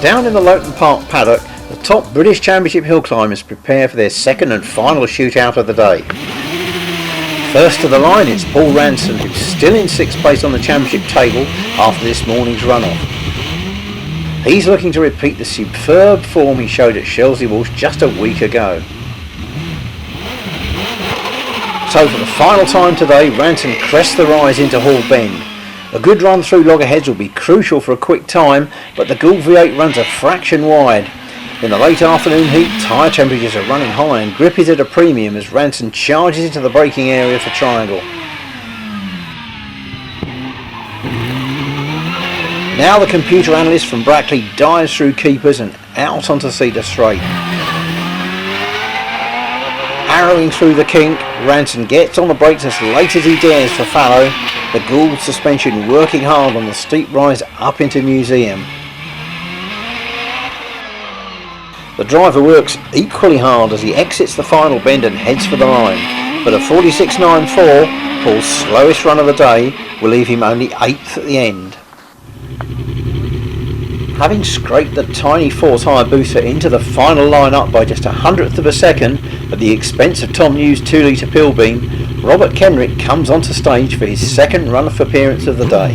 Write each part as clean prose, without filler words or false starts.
Down in the Loton Park paddock, the top British Championship hill climbers prepare for their second and final shootout of the day. First to the line it's Paul Ranson, who's still in 6th place on the championship table after this morning's runoff. He's looking to repeat the superb form he showed at Shelsley Walsh just a week ago. So for the final time today, Ranson crests the rise into Hall Bend. A good run through loggerheads will be crucial for a quick time, but the Gould V8 runs a fraction wide. In the late afternoon heat, tyre temperatures are running high and grip is at a premium as Ranson charges into the braking area for Triangle. Now the computer analyst from Brackley dives through keepers and out onto Cedar Straight. Arrowing through the kink, Ranson gets on the brakes as late as he dares for Fallow, the Gould suspension working hard on the steep rise up into Museum. The driver works equally hard as he exits the final bend and heads for the line, but a 46.94, Paul's slowest run of the day, will leave him only 8th at the end. Having scraped the tiny 4-tyre booster into the final line-up by just 100th of a second at the expense of Tom New's 2-litre pill beam, Robert Kendrick comes onto stage for his second run-off appearance of the day.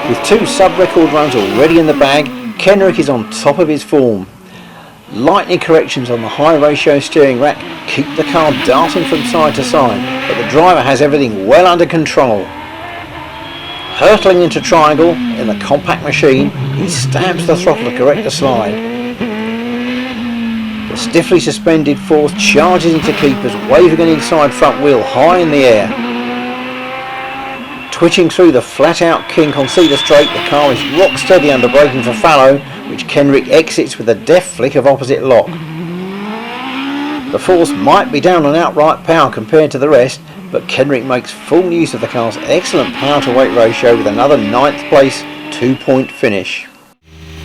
With 2 sub-record runs already in the bag, Kendrick is on top of his form. Lightning corrections on the high ratio steering rack keep the car darting from side to side, but the driver has everything well under control. Hurtling into Triangle in the compact machine, he stabs the throttle to correct the slide. The stiffly suspended fourth charges into keepers, waving an inside front wheel high in the air. Twitching through the flat-out kink on Cedar Straight, the car is rock steady under braking for Fallow, which Kendrick exits with a deft flick of opposite lock. The force might be down on outright power compared to the rest, but Kendrick makes full use of the car's excellent power-to-weight ratio with another 9th place 2-point finish.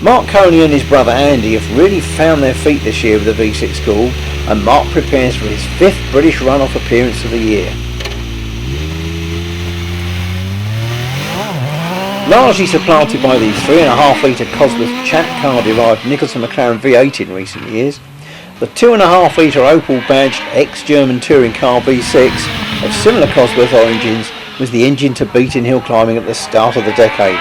Mark Coney and his brother Andy have really found their feet this year with the V6 Gould, and Mark prepares for his 5th British run-off appearance of the year. Largely supplanted by the 3.5 litre Cosworth Champ car derived Nicholson McLaren V8 in recent years, the 2.5 litre Opel badged ex-German touring car V6 of similar Cosworth origins was the engine to beat in hill climbing at the start of the decade.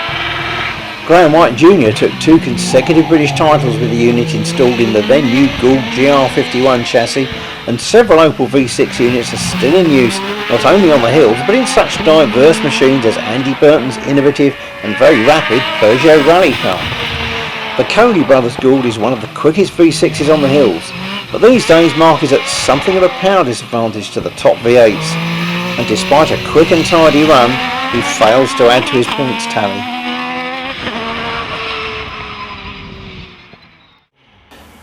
Graham White Jr. took 2 consecutive British titles with the unit installed in the then new Gould GR51 chassis, and several Opel V6 units are still in use not only on the hills but in such diverse machines as Andy Burton's innovative and very rapid Peugeot rally car. The Coney Brothers Gould is one of the quickest V6s on the hills, but these days Mark is at something of a power disadvantage to the top V8s, and despite a quick and tidy run, he fails to add to his points tally.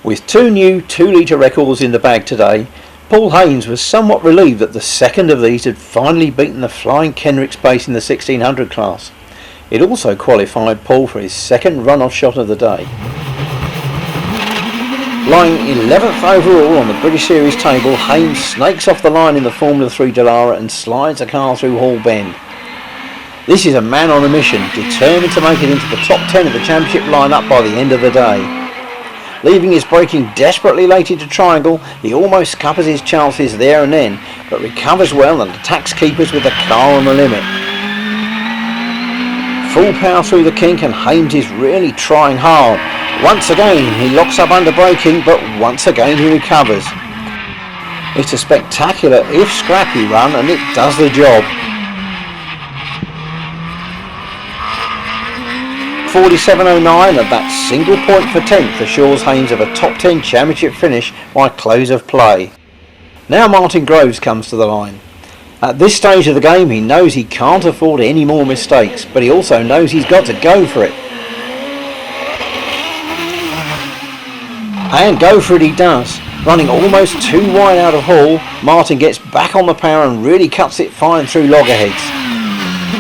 With 2 new 2-litre records in the bag today, Paul Haynes was somewhat relieved that the second of these had finally beaten the flying Kendrick's pace in the 1600 class. It also qualified Paul for his second run-off shot of the day. Lying 11th overall on the British Series table, Haynes snakes off the line in the Formula 3 Dallara and slides the car through Hall Bend. This is a man on a mission, determined to make it into the top 10 of the championship lineup by the end of the day. Leaving his braking desperately late into Triangle, he almost scuppers his chances there and then, but recovers well and attacks keepers with the car on the limit. Full power through the kink and Haynes is really trying hard. Once again he locks up under braking, but once again he recovers. It's a spectacular if scrappy run and it does the job. 47.09 and that single point for 10th assures Haynes of a top 10 championship finish by close of play. Now Martin Groves comes to the line. At this stage of the game he knows he can't afford any more mistakes, but he also knows he's got to go for it. And go for it he does. Running almost too wide out of Hall, Martin gets back on the power and really cuts it fine through loggerheads.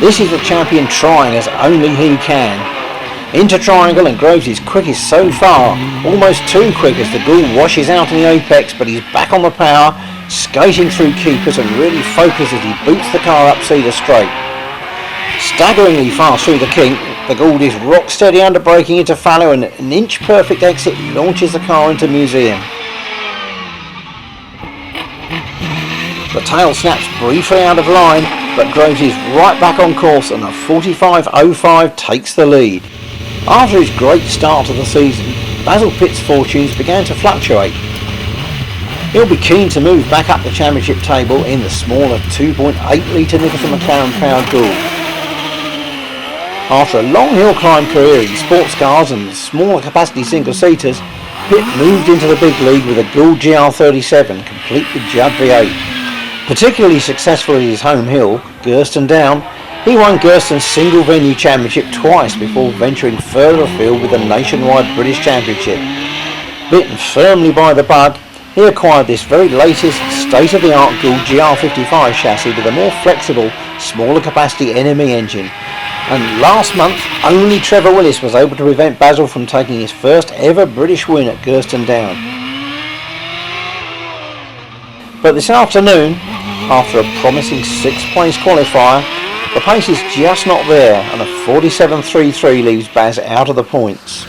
This is the champion trying as only he can. Into Triangle and Groves is quickest so far, almost too quick as the Gould washes out in the apex, but he's back on the power, skating through keepers and really focused as he boots the car up Cedar Straight. Staggeringly fast through the kink, The Gould is rock steady under braking into fallow, and an inch perfect exit launches the car into Museum. The tail snaps briefly out of line, but Groves is right back on course, and a 45.05 takes the lead. After his great start to the season, Basle Pit's fortunes began to fluctuate. He'll be keen to move back up the championship table in the smaller 2.8 litre Nicholson McLaren powered Gould. After a long Hillclimb career in sports cars and smaller capacity single-seaters, Pitt moved into the big league with a Gould GR37 complete with Judd V8. Particularly successful at his home hill, Gurston Down, he won Gurston's single venue championship twice before venturing further afield with the nationwide British Championship. Bitten firmly by the bud, he acquired this very latest state-of-the-art Gould GR55 chassis with a more flexible, smaller capacity NME engine. And last month, only Trevor Willis was able to prevent Basle from taking his first ever British win at Gurston Down. But this afternoon, after a promising 6th place qualifier, the pace is just not there, and a 47.33 leaves Baz out of the points.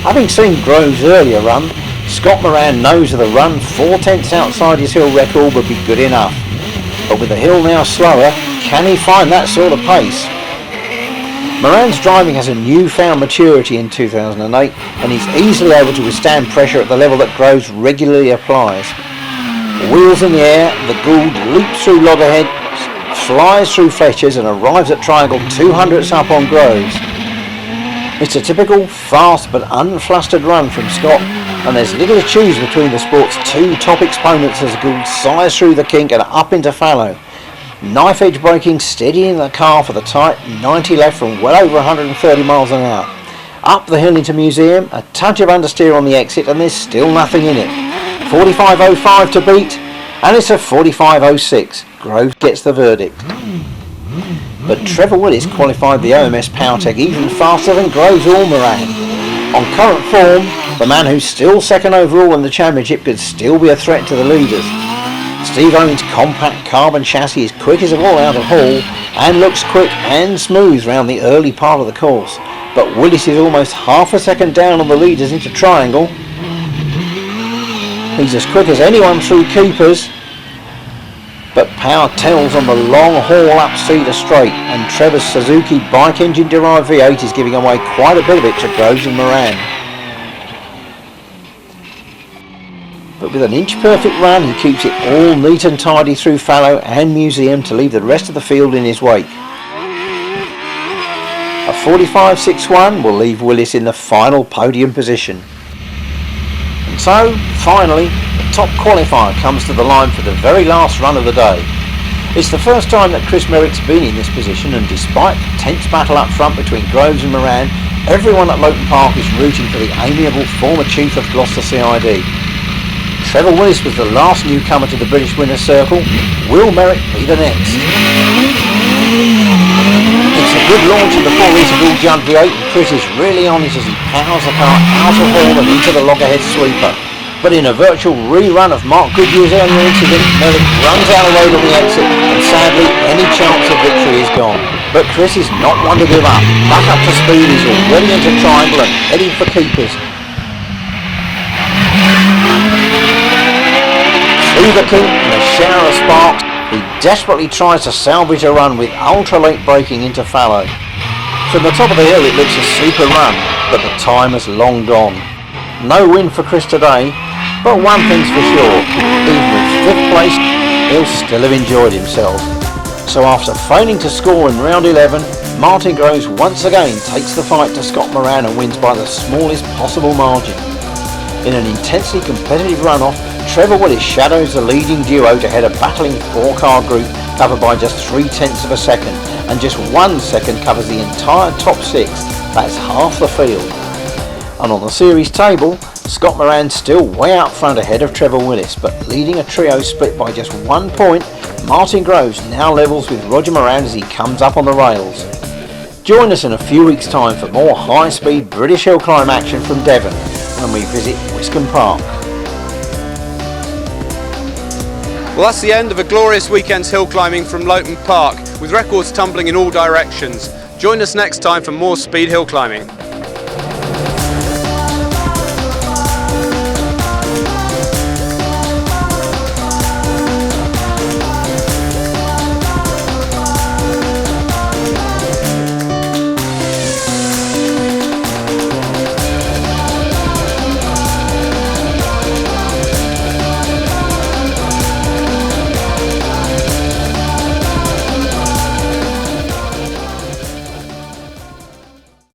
Having seen Groves' earlier run, Scott Moran knows that a run 4/10 outside his hill record would be good enough. But with the hill now slower, can he find that sort of pace? Moran's driving has a newfound maturity in 2008, and he's easily able to withstand pressure at the level that Groves regularly applies. Wheels in the air, the Gould leaps through loggerheads, flies through Fletchers and arrives at triangle 200ths up on Groves. It's a typical fast but unflustered run from Scott, and there's little to choose between the sport's two top exponents as Gould sighs through the kink and up into fallow. Knife edge braking, steadying the car for the tight 90 left from well over 130 miles an hour. Up the hill into Museum, a touch of understeer on the exit, and there's still nothing in it. 45.05 to beat, and it's a 45.06. Groves gets the verdict. But Trevor Willis qualified the OMS PowerTech even faster than Groves or Moran. On current form, the man who's still second overall in the championship could still be a threat to the leaders. Steve Owen's compact carbon chassis is quick as a ball out of haul and looks quick and smooth round the early part of the course. But Willis is almost half a second down on the leaders into triangle. He's as quick as anyone through keepers, but power tells on the long haul up Cedar Straight, and Trevor's Suzuki bike engine derived V8 is giving away quite a bit of it to Groves and Moran. But with an inch perfect run, he keeps it all neat and tidy through fallow and Museum to leave the rest of the field in his wake. A 45.61 will leave Willis in the final podium position. And so, finally, the top qualifier comes to the line for the very last run of the day. It's the first time that Chris Merrick's been in this position, and despite the tense battle up front between Groves and Moran, everyone at Loton Park is rooting for the amiable former chief of Gloucester CID. Trevor Willis was the last newcomer to the British Winners' Circle. Will Merrick be the next? It's a good launch of the 4-litre Gould Judd V8, and Chris is really on it as he powers the car out of haul and into the loggerhead sweeper. But in a virtual rerun of Mark Goodyear's earlier incident, Merrick runs out of road on the exit, and sadly any chance of victory is gone. But Chris is not one to give up. Back up to speed, he's already into triangle and heading for keepers. Through the kink and a shower of sparks, he desperately tries to salvage a run with ultra-late braking into fallow. From the top of the hill it looks a super run, but the time has long gone. No win for Chris today, but one thing's for sure, even with 5th place, he'll still have enjoyed himself. So after failing to score in round 11, Martin Groves once again takes the fight to Scott Moran and wins by the smallest possible margin. In an intensely competitive runoff, Trevor Willis shadows the leading duo to head a battling 4-car group covered by just 0.3 of a second, and just 1 second covers the entire top 6, that's half the field. And on the series table, Scott Moran still way out front ahead of Trevor Willis, but leading a trio split by just 1 point, Martin Groves now levels with Roger Moran as he comes up on the rails. Join us in a few weeks' time for more high-speed British Hillclimb action from Devon when we visit Wiscombe Park. Well, that's the end of a glorious weekend's hill climbing from Loton Park, with records tumbling in all directions. Join us next time for more speed hill climbing.